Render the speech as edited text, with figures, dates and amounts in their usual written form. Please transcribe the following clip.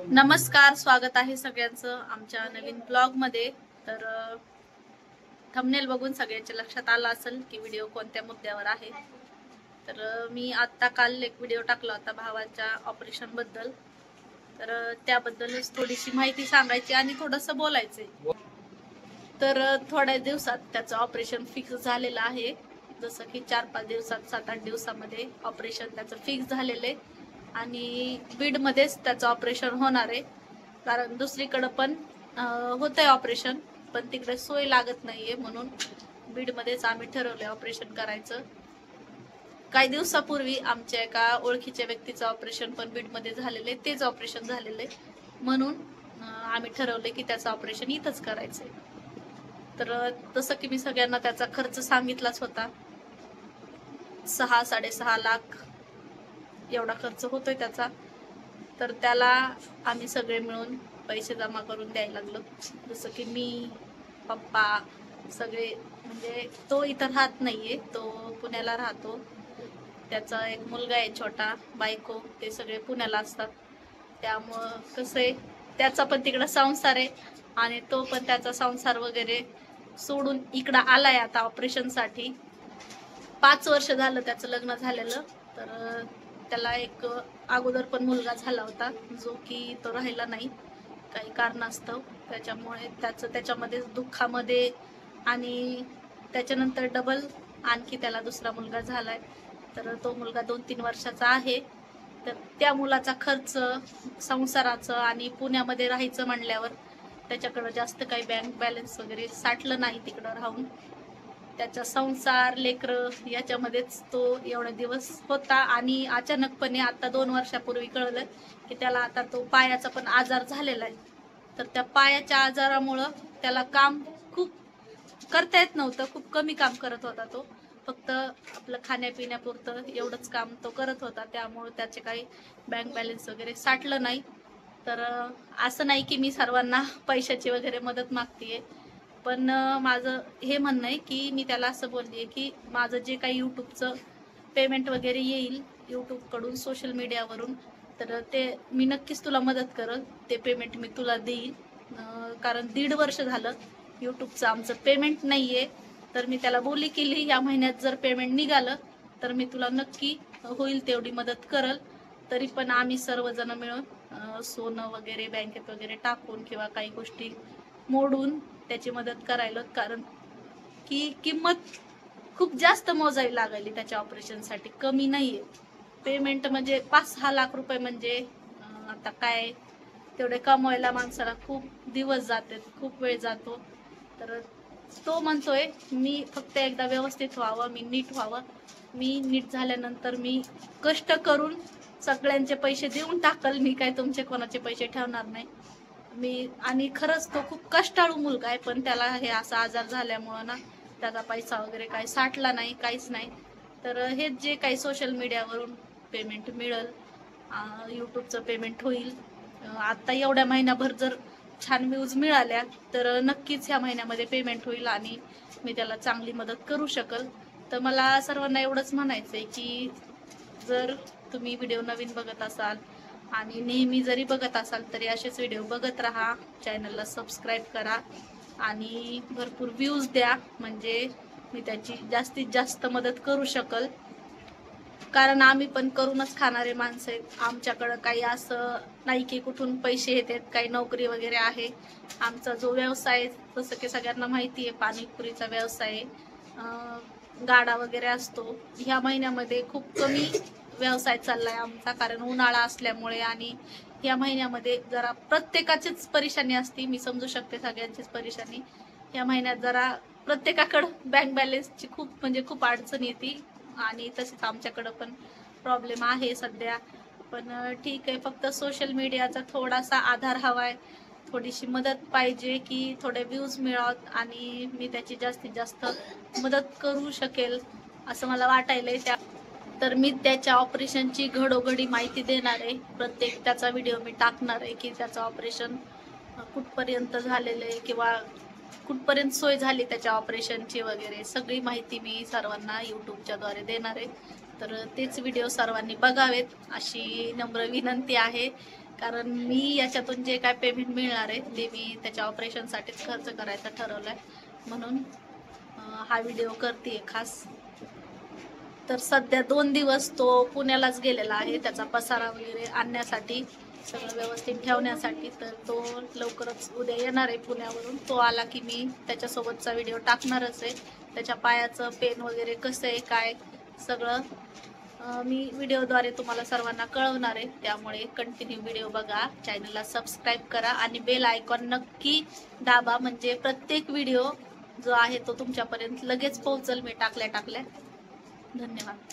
नमस्कार, स्वागत आहे सगळ्यांचं आमच्या नवीन ब्लॉग मध्ये। तर थंबनेल बघून सगळ्यांच्या लक्षात आलं असेल की व्हिडिओ कोणत्या मुद्द्यावर आहे। तर मी आता काल एक व्हिडिओ टाकला होता भावाच्या ऑपरेशन बद्दल। तर त्याबद्दलच थोडीशी माहिती सांगायची आणि थोडंसं बोलायचंय। तर थोड्या दिवसात त्याचं ऑपरेशन फिक्स झालेलं आहे, जसं की 4-5 दिवसात 7-8 दिवसामध्ये ऑपरेशन त्याचं फिक्स झालेलं आहे आणि बीड मध्येच त्याचं ऑपरेशन होणार आहे। कारण दुसरीकडे पण होतंय ऑपरेशन, पण तिकडे सोय लागत नाहीये, म्हणून बीड मध्येच आम्ही ठरवलंय ऑपरेशन करायचं। काही दिवसापूर्वी आमच्या एका ओळखीच्या व्यक्तीचं ऑपरेशन पण बीड मध्ये झालेलं आहे, तेच ऑपरेशन झालेलं आहे, म्हणून आम्ही ठरवले की त्याचं ऑपरेशन इथंच करायचंय। तर तसं की मी सगळ्यांना त्याचा खर्च सांगितलाच होता, 6-6.5 लाख एवढा खर्च होतोय त्याचा। तर त्याला आम्ही सगळे मिळून पैसे जमा करून द्यायला लागलो, जसं की मी, पप्पा, सगळे। म्हणजे तो इथं राहत नाहीये, तो पुण्याला राहतो, त्याचा एक मुलगा आहे छोटा, बायको, ते सगळे पुण्याला असतात। त्यामुळं कसं आहे, त्याचा पण तिकडं संसार आहे आणि तो पण त्याचा संसार वगैरे सोडून इकडं आलाय आता ऑपरेशन साठी। 5 वर्ष झालं त्याचं लग्न झालेलं। तर त्याला एक अगोदर पण मुलगा झाला होता, जो की तो राहिला नाही काही कारणास्तव, त्याच्यामुळे त्याच्यामध्ये दुःखामध्ये, आणि त्याच्यानंतर डबल आणखी त्याला दुसरा मुलगा झालाय। तर तो मुलगा 2-3 वर्षाचा आहे। तर त्या मुलाचा खर्च, संसाराचं आणि पुण्यामध्ये राहायचं म्हणल्यावर त्याच्याकडे जास्त काही बँक बॅलन्स वगैरे साठलं नाही तिकडं राहून। त्याचा संसार, लेकरं याच्यामध्येच तो एवढे दिवस होता आणि अचानकपणे आता 2 वर्षापूर्वी कळलं की त्याला आता तो पायाचा पण आजार झालेला आहे। तर त्या पायाच्या आजारामुळं त्याला काम खूप करता येत नव्हतं, खूप कमी काम करत होता तो, फक्त आपलं खाण्यापिण्यापुरतं एवढंच काम तो करत होता। त्यामुळे त्याचे काही बँक बॅलन्स वगैरे साठलं नाही। तर असं नाही की मी सर्वांना पैशाची वगैरे मदत मागतेय, पण माझं हे म्हणणं आहे की मी त्याला असं बोललीये की माझं जे काही युट्यूबचं पेमेंट वगैरे येईल युट्यूब कडून, सोशल मीडियावरून, तर ते मी नक्कीच तुला मदत करल, ते पेमेंट मी तुला देईल। कारण 1.5 वर्ष झालं युट्यूबचं आमचं पेमेंट नाहीये। तर मी त्याला बोली केली, या महिन्यात जर पेमेंट निघालं तर मी तुला नक्की होईल तेवढी मदत करल। तरी पण आम्ही सर्वजण मिळून सोनं वगैरे बँकेत वगैरे टाकून किंवा काही गोष्टी मोडून त्याची मदत करायला, कारण की किंमत खूप जास्त मोजावी लागली त्याच्या ऑपरेशनसाठी, कमी नाहीये। पेमेंट म्हणजे 5-6 लाख रुपये, म्हणजे आता काय, तेवढे कमवायला माणसाला खूप दिवस जातात, खूप वेळ जातो। तर तो म्हणतोय मी फक्त एकदा व्यवस्थित व्हावं, मी नीट व्हावं, मी नीट झाल्यानंतर मी कष्ट करून सगळ्यांचे पैसे देऊन टाकल, मी काय तुमचे कोणाचे पैसे ठेवणार नाही मी। आणि खरंच तो खूप कष्टाळू मुलगा आहे, पण त्याला हे असा आजार झाल्यामुळं ना त्याचा पैसा वगैरे काही साठला नाही, काहीच नाही। तर हे जे काही सोशल मीडियावरून पेमेंट मिळेल, युट्यूबचं पेमेंट होईल, आता एवढ्या महिन्याभर जर छान व्ह्यूज मिळाल्या तर नक्कीच ह्या महिन्यामध्ये पेमेंट होईल आणि मी त्याला चांगली मदत करू शकल। तर मला सर्वांना एवढंच म्हणायचंय की जर तुम्ही व्हिडिओ नवीन बघत असाल आणि नेहमी जरी बघत असाल तरी असेच व्हिडिओ बघत राहा, चॅनलला सबस्क्राईब करा आणि भरपूर व्ह्यूज द्या, म्हणजे मी त्याची जास्तीत जास्त मदत करू शकल। कारण आम्ही पण करूनच खाणारे माणसं आहेत, आमच्याकडं काही असं नाही की कुठून पैसे येतात, काही नोकरी वगैरे आहे। आमचा जो व्यवसाय, जसं की सगळ्यांना माहिती आहे, पाणीपुरीचा व्यवसाय, गाडा वगैरे असतो। ह्या महिन्यामध्ये खूप कमी व्यवसाय चाललाय आमचा, कारण उन्हाळा असल्यामुळे, आणि या महिन्यामध्ये जरा प्रत्येकाचीच परेशानी असते, मी समजू शकते सगळ्यांचीच परेशानी। या महिन्यात जरा प्रत्येकाकडं बँक बॅलन्सची खूप म्हणजे खूप अडचण येते, आणि तसेच आमच्याकडं पण प्रॉब्लेम आहे सध्या। पण ठीक आहे, फक्त सोशल मीडियाचा थोडासा आधार हवाय, थोडीशी मदत पाहिजे की थोडे व्ह्यूज मिळावत आणि मी त्याची जास्तीत जास्त मदत करू शकेल असं मला वाटायलंय। तर मी त्याच्या ऑपरेशनची घडोघडी माहिती देणार आहे, प्रत्येक त्याचा व्हिडिओ मी टाकणार आहे की त्याचं ऑपरेशन कुठपर्यंत झालेलं आहे किंवा कुठपर्यंत सोय झाली त्याच्या ऑपरेशनची वगैरे, सगळी माहिती मी सर्वांना युट्यूबच्या द्वारे देणार आहे। तर तेच व्हिडिओ सर्वांनी बघावेत अशी नम्र विनंती आहे। कारण मी याच्यातून जे काय पेमेंट मिळणार आहे ते मी त्याच्या ऑपरेशनसाठीच खर्च करायचा ठरवलाय, म्हणून हा व्हिडिओ करते खास. तर सध्या 2 दिवस तो पुण्यालाच गेलेला आहे त्याचा पसारा वगैरे आणण्यासाठी, सगळं व्यवस्थित ठेवण्यासाठी. तर तो लवकरच उद्या येणार आहे पुण्यावरून. तो आला की मी त्याच्यासोबतचा व्हिडिओ टाकणारच आहे. त्याच्या पायाचं पेन वगैरे कसं आहे काय सगळं मी व्हिडिओद्वारे तुम्हाला सर्वांना कळवणार आहे. त्यामुळे कंटिन्यू व्हिडिओ बघा, चॅनलला सबस्क्राईब करा आणि बेल आयकॉन नक्की दाबा, म्हणजे प्रत्येक व्हिडिओ जो आहे तो तुमच्यापर्यंत लगेच पोहोचल मी टाकल्या. धन्यवाद.